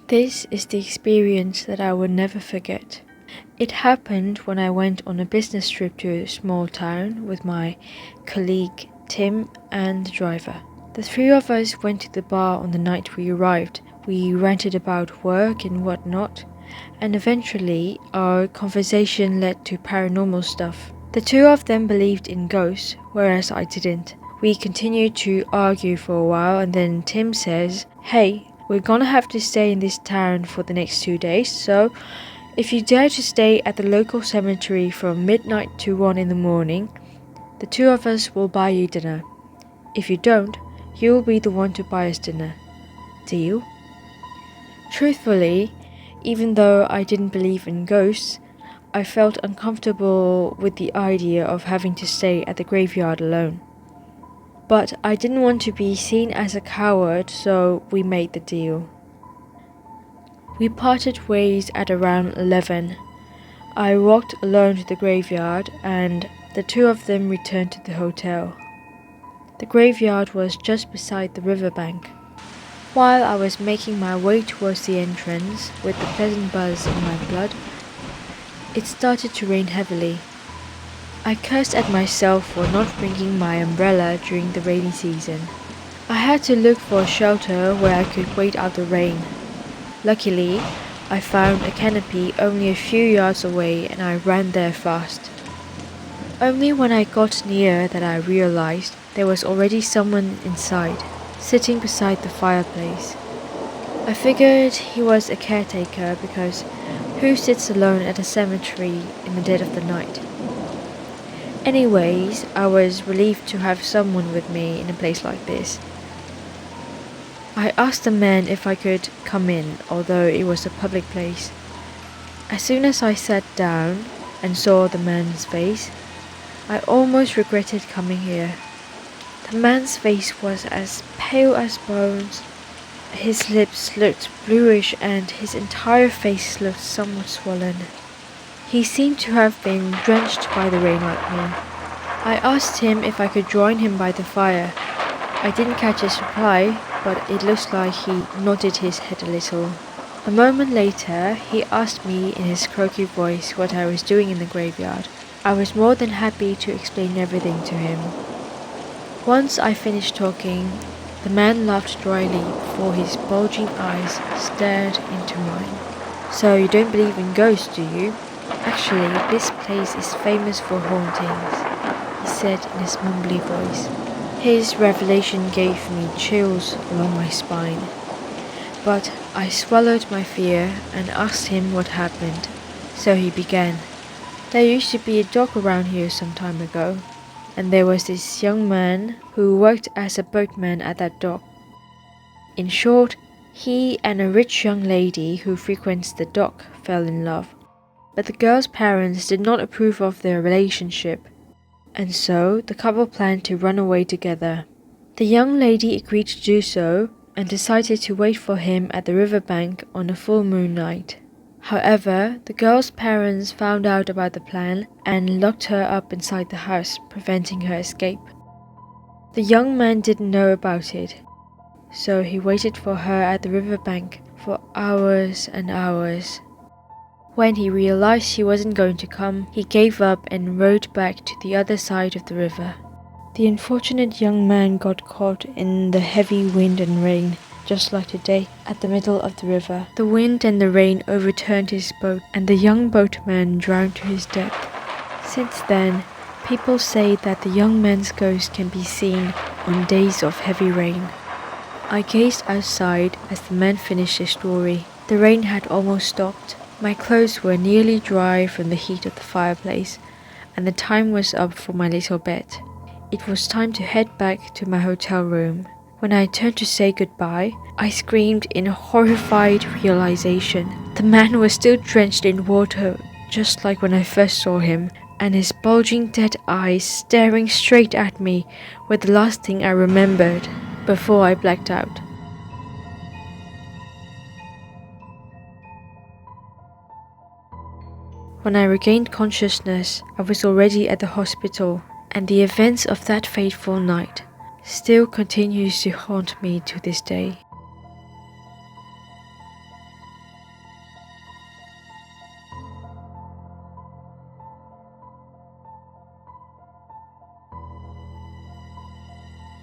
This is the experience that I will never forget. It happened when I went on a business trip to a small town with my colleague Tim and the driver. The three of us went to the bar on the night we arrived. We ranted about work and whatnot, and eventually our conversation led to paranormal stuff. The two of them believed in ghosts, whereas I didn't. We continued to argue for a while, and then Tim says, "Hey, we're gonna have to stay in this town for the next 2 days, so if you dare to stay at the local cemetery from midnight to 1 in the morning, the two of us will buy you dinner. If you don't, you'll be the one to buy us dinner. Deal?" Truthfully, even though I didn't believe in ghosts, I felt uncomfortable with the idea of having to stay at the graveyard alone. But I didn't want to be seen as a coward, so we made the deal. We parted ways at around 11. I walked alone to the graveyard, and the two of them returned to the hotel. The graveyard was just beside the riverbank. While I was making my way towards the entrance with the pleasant buzz in my blood, it started to rain heavily. I cursed at myself for not bringing my umbrella during the rainy season. I had to look for a shelter where I could wait out the rain. Luckily, I found a canopy only a few yards away and I ran there fast. Only when I got near that I realized there was already someone inside, sitting beside the fireplace. I figured he was a caretaker because who sits alone at a cemetery in the dead of the night? Anyways, I was relieved to have someone with me in a place like this. I asked the man if I could come in, although it was a public place. As soon as I sat down and saw the man's face, I almost regretted coming here. The man's face was as pale as bones. His lips looked bluish and his entire face looked somewhat swollen. He seemed to have been drenched by the rain like me. I asked him if I could join him by the fire. I didn't catch his reply, but it looks like he nodded his head a little. A moment later, he asked me in his croaky voice what I was doing in the graveyard. I was more than happy to explain everything to him. Once I finished talking, the man laughed dryly before his bulging eyes stared into mine. "So you don't believe in ghosts, do you? Actually, this place is famous for hauntings," he said in his mumbly voice. His revelation gave me chills along my spine. But I swallowed my fear and asked him what happened. So he began. "There used to be a dock around here some time ago, and there was this young man who worked as a boatman at that dock. In short, he and a rich young lady who frequents the dock fell in love. But the girl's parents did not approve of their relationship, and so the couple planned to run away together. The young lady agreed to do so and decided to wait for him at the riverbank on a full moon night. However, the girl's parents found out about the plan and locked her up inside the house, preventing her escape. The young man didn't know about it, so he waited for her at the riverbank for hours and hours. When he realized she wasn't going to come, he gave up and rowed back to the other side of the river. The unfortunate young man got caught in the heavy wind and rain, just like today, at the middle of the river. The wind and the rain overturned his boat, and the young boatman drowned to his death. Since then, people say that the young man's ghost can be seen on days of heavy rain." I gazed outside as the man finished his story. The rain had almost stopped. My clothes were nearly dry from the heat of the fireplace, and the time was up for my little bed. It was time to head back to my hotel room. When I turned to say goodbye, I screamed in horrified realization. The man was still drenched in water, just like when I first saw him, and his bulging dead eyes staring straight at me were the last thing I remembered before I blacked out. When I regained consciousness, I was already at the hospital, and the events of that fateful night still continues to haunt me to this day.